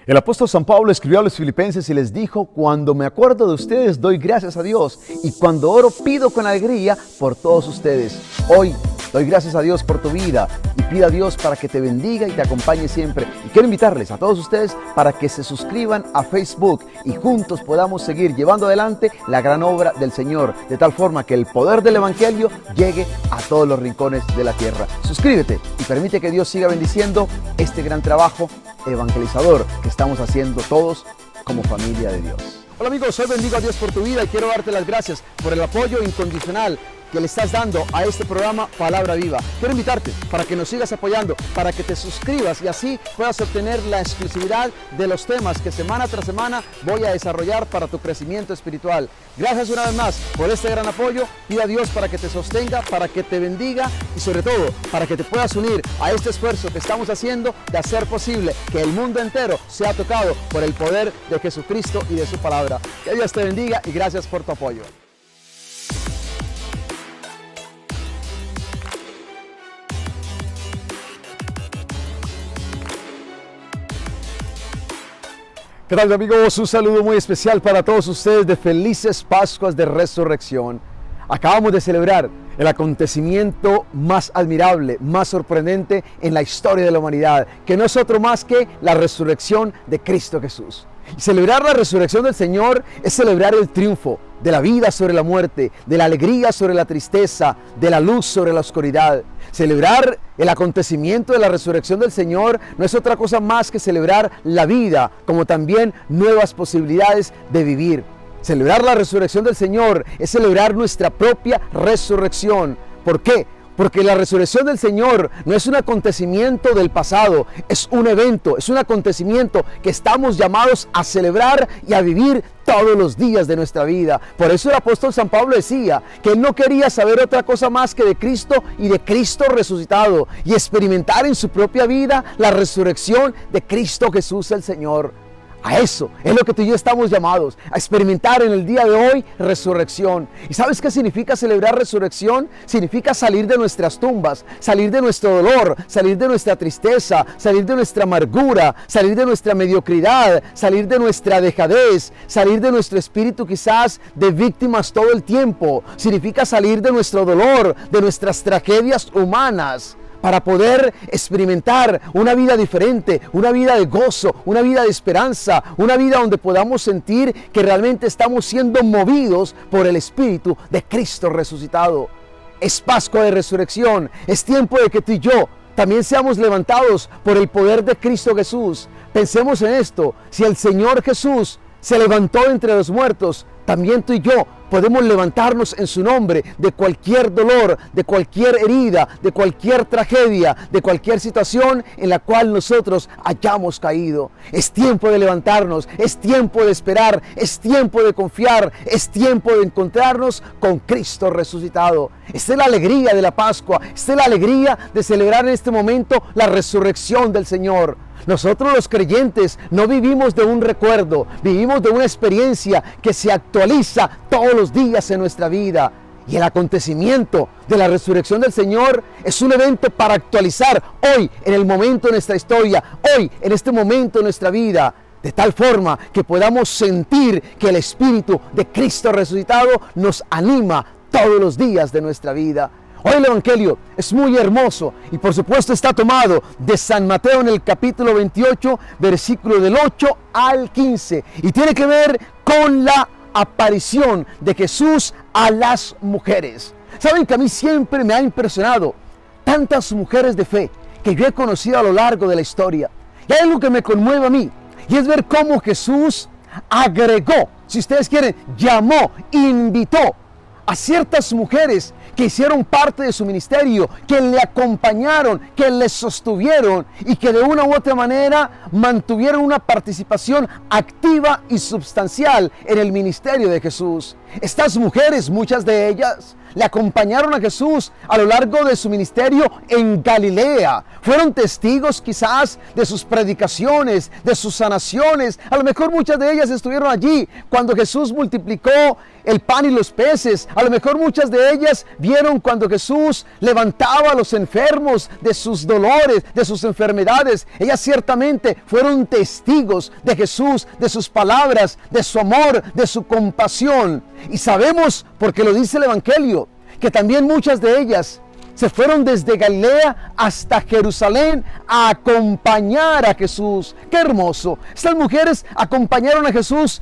El apóstol San Pablo escribió a los filipenses y les dijo: cuando me acuerdo de ustedes doy gracias a Dios, y cuando oro pido con alegría por todos ustedes. Hoy doy gracias a Dios por tu vida y pido a Dios para que te bendiga y te acompañe siempre. Y quiero invitarles a todos ustedes para que se suscriban a Facebook y juntos podamos seguir llevando adelante la gran obra del Señor, de tal forma que el poder del Evangelio llegue a todos los rincones de la tierra. Suscríbete y permite que Dios siga bendiciendo este gran trabajo evangelizador que estamos haciendo todos como familia de Dios. Hola amigos, hoy bendigo a Dios por tu vida y quiero darte las gracias por el apoyo incondicional que le estás dando a este programa Palabra Viva. Quiero invitarte para que nos sigas apoyando, para que te suscribas y así puedas obtener la exclusividad de los temas que semana tras semana voy a desarrollar para tu crecimiento espiritual. Gracias una vez más por este gran apoyo. Pido a Dios para que te sostenga, para que te bendiga y sobre todo para que te puedas unir a este esfuerzo que estamos haciendo de hacer posible que el mundo entero sea tocado por el poder de Jesucristo y de su palabra. Que Dios te bendiga y gracias por tu apoyo. ¿Qué tal amigos? Un saludo muy especial para todos ustedes de felices Pascuas de Resurrección. Acabamos de celebrar el acontecimiento más admirable, más sorprendente en la historia de la humanidad, que no es otro más que la resurrección de Cristo Jesús. Y celebrar la resurrección del Señor es celebrar el triunfo de la vida sobre la muerte, de la alegría sobre la tristeza, de la luz sobre la oscuridad. Celebrar el acontecimiento de la resurrección del Señor no es otra cosa más que celebrar la vida, como también nuevas posibilidades de vivir. Celebrar la resurrección del Señor es celebrar nuestra propia resurrección. ¿Por qué? Porque la resurrección del Señor no es un acontecimiento del pasado, es un evento, es un acontecimiento que estamos llamados a celebrar y a vivir todos los días de nuestra vida. Por eso el apóstol San Pablo decía que él no quería saber otra cosa más que de Cristo y de Cristo resucitado y experimentar en su propia vida la resurrección de Cristo Jesús el Señor. A eso es lo que tú y yo estamos llamados, a experimentar en el día de hoy resurrección. ¿Y sabes qué significa celebrar resurrección? Significa salir de nuestras tumbas, salir de nuestro dolor, salir de nuestra tristeza, salir de nuestra amargura, salir de nuestra mediocridad, salir de nuestra dejadez, salir de nuestro espíritu quizás de víctimas todo el tiempo. Significa salir de nuestro dolor, de nuestras tragedias humanas, para poder experimentar una vida diferente, una vida de gozo, una vida de esperanza, una vida donde podamos sentir que realmente estamos siendo movidos por el Espíritu de Cristo resucitado. Es Pascua de Resurrección, es tiempo de que tú y yo también seamos levantados por el poder de Cristo Jesús. Pensemos en esto: si el Señor Jesús se levantó entre los muertos, también tú y yo podemos levantarnos en su nombre de cualquier dolor, de cualquier herida, de cualquier tragedia, de cualquier situación en la cual nosotros hayamos caído. Es tiempo de levantarnos, es tiempo de esperar, es tiempo de confiar, es tiempo de encontrarnos con Cristo resucitado. Esta es la alegría de la Pascua, esta es la alegría de celebrar en este momento la resurrección del Señor. Nosotros los creyentes no vivimos de un recuerdo, vivimos de una experiencia que se actualiza todos los días en nuestra vida. Y el acontecimiento de la resurrección del Señor es un evento para actualizar hoy, en el momento de nuestra historia, hoy, en este momento de nuestra vida, de tal forma que podamos sentir que el Espíritu de Cristo resucitado nos anima todos los días de nuestra vida. Hoy el Evangelio es muy hermoso y por supuesto está tomado de San Mateo en el capítulo 28, versículo del 8 al 15. Y tiene que ver con la aparición de Jesús a las mujeres. Saben que a mí siempre me ha impresionado tantas mujeres de fe que yo he conocido a lo largo de la historia. Y hay algo que me conmueve a mí y es ver cómo Jesús agregó, si ustedes quieren, llamó, invitó a ciertas mujeres que hicieron parte de su ministerio, que le acompañaron, que le sostuvieron y que de una u otra manera mantuvieron una participación activa y sustancial en el ministerio de Jesús. Estas mujeres, muchas de ellas, le acompañaron a Jesús a lo largo de su ministerio en Galilea. Fueron testigos quizás de sus predicaciones, de sus sanaciones. A lo mejor muchas de ellas estuvieron allí cuando Jesús multiplicó el pan y los peces. A lo mejor muchas de ellas vieron cuando Jesús levantaba a los enfermos de sus dolores, de sus enfermedades. Ellas ciertamente fueron testigos de Jesús, de sus palabras, de su amor, de su compasión. Y sabemos, porque lo dice el Evangelio, que también muchas de ellas se fueron desde Galilea hasta Jerusalén a acompañar a Jesús. ¡Qué hermoso! Estas mujeres acompañaron a Jesús,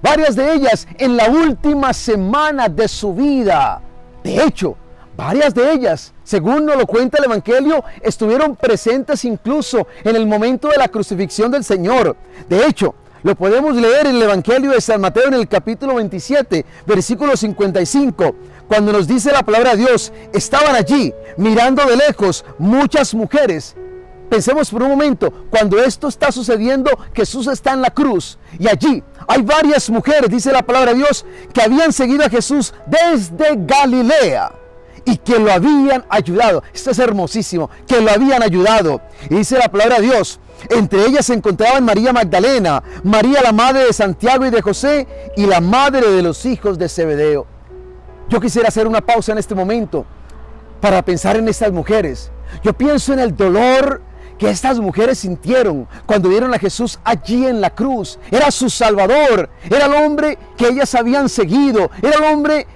varias de ellas en la última semana de su vida. De hecho, varias de ellas, según nos lo cuenta el Evangelio, estuvieron presentes incluso en el momento de la crucifixión del Señor. De hecho, lo podemos leer en el Evangelio de San Mateo en el capítulo 27, versículo 55, cuando nos dice la palabra de Dios: estaban allí mirando de lejos muchas mujeres. Pensemos por un momento, cuando esto está sucediendo, Jesús está en la cruz y allí hay varias mujeres, dice la palabra de Dios, que habían seguido a Jesús desde Galilea y que lo habían ayudado. Esto es hermosísimo, que lo habían ayudado. Y dice la palabra de Dios: entre ellas se encontraban María Magdalena, María la madre de Santiago y de José, y la madre de los hijos de Zebedeo. Yo quisiera hacer una pausa en este momento para pensar en estas mujeres. Yo pienso en el dolor que estas mujeres sintieron cuando vieron a Jesús allí en la cruz. Era su Salvador, era el hombre que ellas habían seguido, era el hombre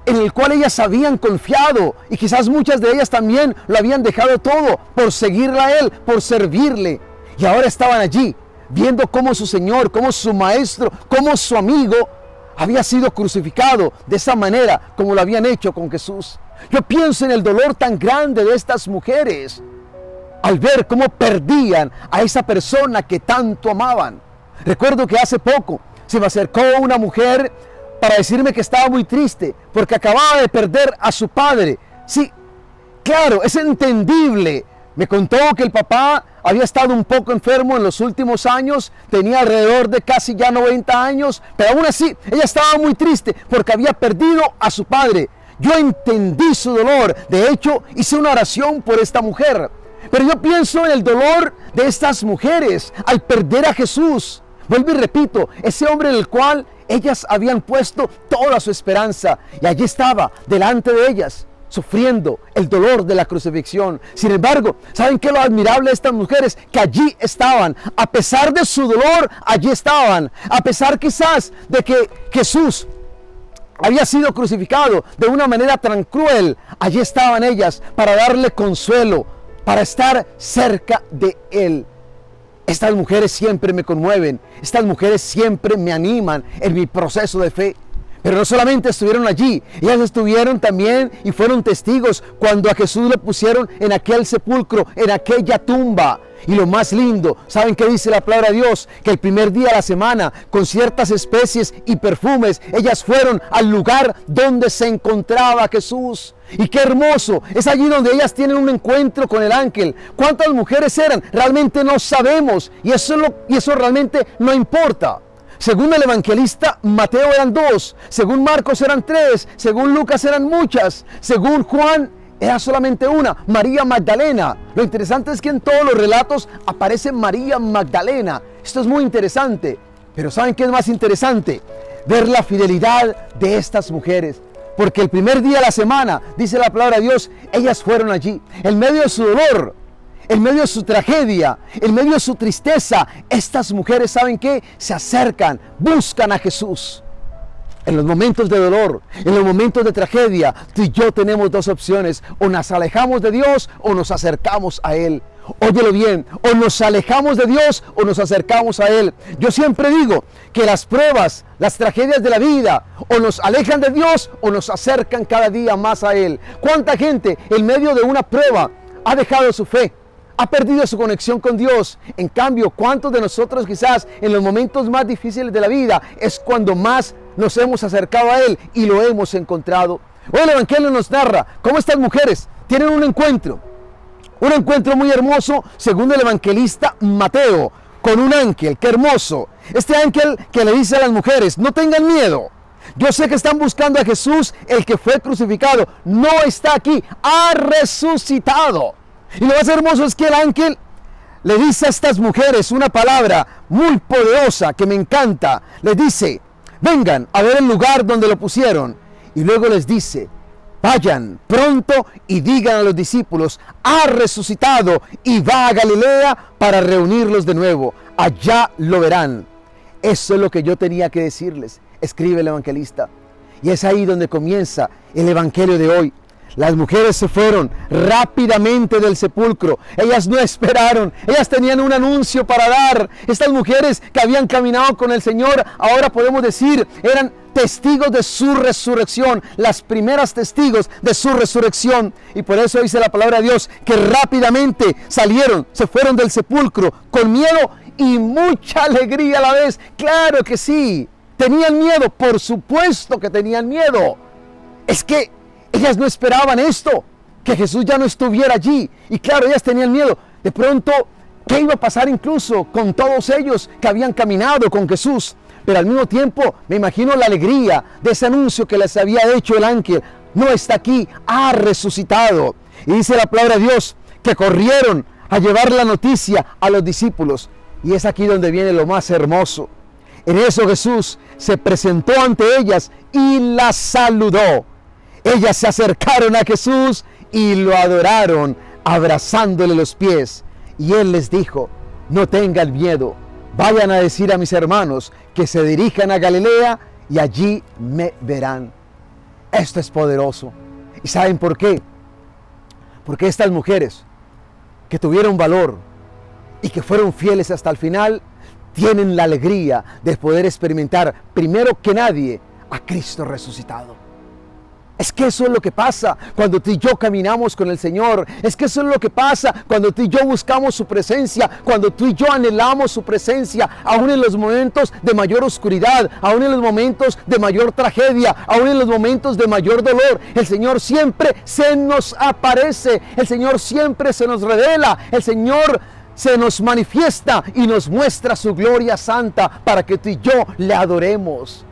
en el cual ellas habían confiado, y quizás muchas de ellas también lo habían dejado todo por seguirle a Él, por servirle. Y ahora estaban allí, viendo cómo su Señor, cómo su Maestro, cómo su amigo había sido crucificado de esa manera como lo habían hecho con Jesús. Yo pienso en el dolor tan grande de estas mujeres al ver cómo perdían a esa persona que tanto amaban. Recuerdo que hace poco se me acercó una mujer para decirme que estaba muy triste porque acababa de perder a su padre. Sí, claro, es entendible. Me contó que el papá había estado un poco enfermo en los últimos años, tenía alrededor de casi ya 90 años, pero aún así ella estaba muy triste porque había perdido a su padre. Yo entendí su dolor, de hecho hice una oración por esta mujer, pero yo pienso en el dolor de estas mujeres al perder a Jesús. Vuelvo y repito, ese hombre en el cual ellas habían puesto toda su esperanza, y allí estaba delante de ellas, sufriendo el dolor de la crucifixión. Sin embargo, ¿saben qué es lo admirable de estas mujeres? Que allí estaban, a pesar de su dolor, allí estaban, a pesar quizás de que Jesús había sido crucificado de una manera tan cruel, allí estaban ellas para darle consuelo, para estar cerca de Él. Estas mujeres siempre me conmueven, estas mujeres siempre me animan en mi proceso de fe. Pero no solamente estuvieron allí, ellas estuvieron también y fueron testigos cuando a Jesús le pusieron en aquel sepulcro, en aquella tumba. Y lo más lindo, ¿saben qué dice la palabra de Dios? Que el primer día de la semana, con ciertas especies y perfumes, ellas fueron al lugar donde se encontraba Jesús. Y qué hermoso, es allí donde ellas tienen un encuentro con el ángel. ¿Cuántas mujeres eran? Realmente no sabemos, y eso realmente no importa. Según el evangelista Mateo eran 2, según Marcos eran 3, según Lucas eran muchas, según Juan era solamente una, María Magdalena. Lo interesante es que en todos los relatos aparece María Magdalena. Esto es muy interesante, pero ¿saben qué es más interesante? Ver la fidelidad de estas mujeres. Porque el primer día de la semana, dice la palabra de Dios, ellas fueron allí, en medio de su dolor, en medio de su tragedia, en medio de su tristeza. Estas mujeres, ¿saben qué? Se acercan, buscan a Jesús. En los momentos de dolor, en los momentos de tragedia, tú y yo tenemos dos opciones: o nos alejamos de Dios o nos acercamos a Él. Óyelo bien, o nos alejamos de Dios o nos acercamos a Él. Yo siempre digo que las pruebas, las tragedias de la vida, o nos alejan de Dios o nos acercan cada día más a Él. ¿Cuánta gente en medio de una prueba ha dejado su fe? Ha perdido su conexión con Dios. En cambio, ¿cuántos de nosotros quizás en los momentos más difíciles de la vida es cuando más nos hemos acercado a Él y lo hemos encontrado? Hoy el Evangelio nos narra cómo estas mujeres tienen un encuentro muy hermoso, según el evangelista Mateo, con un ángel. ¡Qué hermoso! Este ángel que le dice a las mujeres: no tengan miedo, Yo sé que están buscando a Jesús, el que fue crucificado. No está aquí, ha resucitado. Y lo más hermoso es que el ángel le dice a estas mujeres una palabra muy poderosa que me encanta. Les dice, vengan a ver el lugar donde lo pusieron. Y luego les dice, vayan pronto y digan a los discípulos, ha resucitado y va a Galilea para reunirlos de nuevo. Allá lo verán. Eso es lo que yo tenía que decirles, escribe el evangelista. Y es ahí donde comienza el evangelio de hoy. Las mujeres se fueron rápidamente del sepulcro. Ellas no esperaron. Ellas tenían un anuncio para dar. Estas mujeres que habían caminado con el Señor, ahora podemos decir, eran testigos de su resurrección. Las primeras testigos de su resurrección. Y por eso dice la palabra de Dios que rápidamente salieron, se fueron del sepulcro con miedo y mucha alegría a la vez. Claro que sí. Tenían miedo. Por supuesto que tenían miedo. Es que ellas no esperaban esto, que Jesús ya no estuviera allí. Y claro, ellas tenían miedo. De pronto, ¿qué iba a pasar incluso con todos ellos que habían caminado con Jesús? Pero al mismo tiempo, me imagino la alegría de ese anuncio que les había hecho el ángel. No está aquí, ha resucitado. Y dice la palabra de Dios que corrieron a llevar la noticia a los discípulos. Y es aquí donde viene lo más hermoso. En eso Jesús se presentó ante ellas y las saludó. Ellas se acercaron a Jesús y lo adoraron, abrazándole los pies. Y Él les dijo, no tengan miedo, vayan a decir a mis hermanos que se dirijan a Galilea y allí me verán. Esto es poderoso. ¿Y saben por qué? Porque estas mujeres que tuvieron valor y que fueron fieles hasta el final, tienen la alegría de poder experimentar primero que nadie a Cristo resucitado. Es que eso es lo que pasa cuando tú y yo caminamos con el Señor. Es que eso es lo que pasa cuando tú y yo buscamos su presencia, cuando tú y yo anhelamos su presencia, aún en los momentos de mayor oscuridad, aún en los momentos de mayor tragedia, aún en los momentos de mayor dolor. El Señor siempre se nos aparece, el Señor siempre se nos revela, el Señor se nos manifiesta y nos muestra su gloria santa para que tú y yo le adoremos.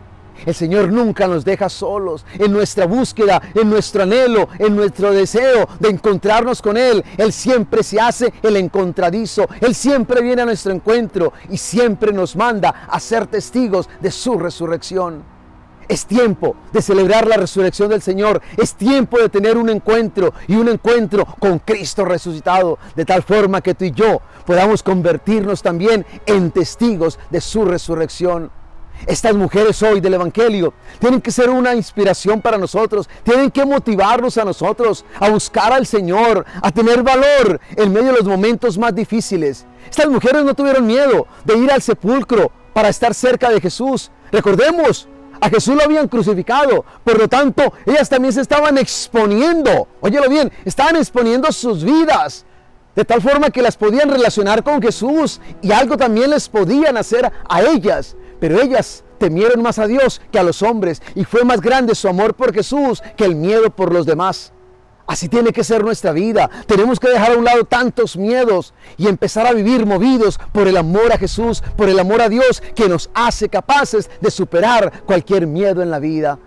El Señor nunca nos deja solos en nuestra búsqueda, en nuestro anhelo, en nuestro deseo de encontrarnos con Él. Él siempre se hace el encontradizo. Él siempre viene a nuestro encuentro y siempre nos manda a ser testigos de su resurrección. Es tiempo de celebrar la resurrección del Señor. Es tiempo de tener un encuentro y un encuentro con Cristo resucitado. De tal forma que tú y yo podamos convertirnos también en testigos de su resurrección. Estas mujeres hoy del Evangelio tienen que ser una inspiración para nosotros, tienen que motivarnos a nosotros a buscar al Señor, a tener valor en medio de los momentos más difíciles. Estas mujeres no tuvieron miedo de ir al sepulcro para estar cerca de Jesús. Recordemos, a Jesús lo habían crucificado, por lo tanto, ellas también se estaban exponiendo, óyelo bien, estaban exponiendo sus vidas, de tal forma que las podían relacionar con Jesús y algo también les podían hacer a ellas. Pero ellas temieron más a Dios que a los hombres y fue más grande su amor por Jesús que el miedo por los demás. Así tiene que ser nuestra vida. Tenemos que dejar a un lado tantos miedos y empezar a vivir movidos por el amor a Jesús, por el amor a Dios que nos hace capaces de superar cualquier miedo en la vida.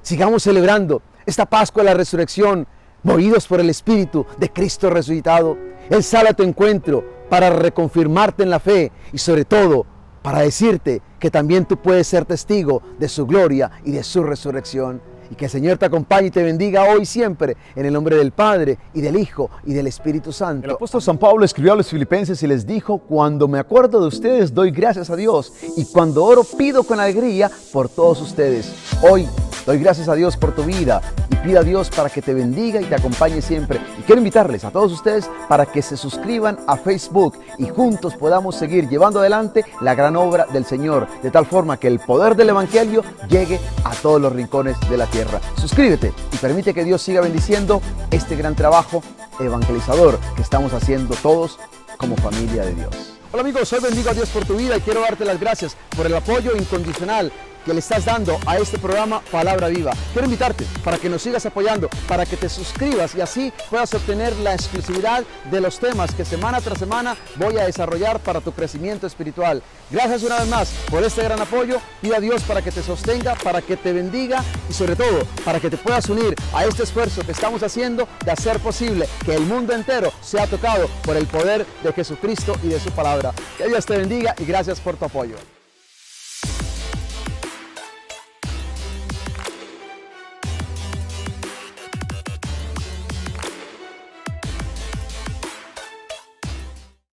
Sigamos celebrando esta Pascua de la Resurrección, movidos por el Espíritu de Cristo resucitado. Él sale a tu encuentro para reconfirmarte en la fe y sobre todo para decirte que también tú puedes ser testigo de su gloria y de su resurrección. Y que el Señor te acompañe y te bendiga hoy y siempre, en el nombre del Padre, y del Hijo, y del Espíritu Santo. El apóstol San Pablo escribió a los filipenses y les dijo, cuando me acuerdo de ustedes doy gracias a Dios, y cuando oro pido con alegría por todos ustedes. Hoy doy gracias a Dios por tu vida y pido a Dios para que te bendiga y te acompañe siempre. Y quiero invitarles a todos ustedes para que se suscriban a Facebook y juntos podamos seguir llevando adelante la gran obra del Señor, de tal forma que el poder del Evangelio llegue a todos los rincones de la tierra. Suscríbete y permite que Dios siga bendiciendo este gran trabajo evangelizador que estamos haciendo todos como familia de Dios. Hola amigos, hoy bendigo a Dios por tu vida y quiero darte las gracias por el apoyo incondicional que le estás dando a este programa Palabra Viva. Quiero invitarte para que nos sigas apoyando, para que te suscribas y así puedas obtener la exclusividad de los temas que semana tras semana voy a desarrollar para tu crecimiento espiritual. Gracias una vez más por este gran apoyo. Pido a Dios para que te sostenga, para que te bendiga y sobre todo para que te puedas unir a este esfuerzo que estamos haciendo de hacer posible que el mundo entero sea tocado por el poder de Jesucristo y de su palabra. Que Dios te bendiga y gracias por tu apoyo.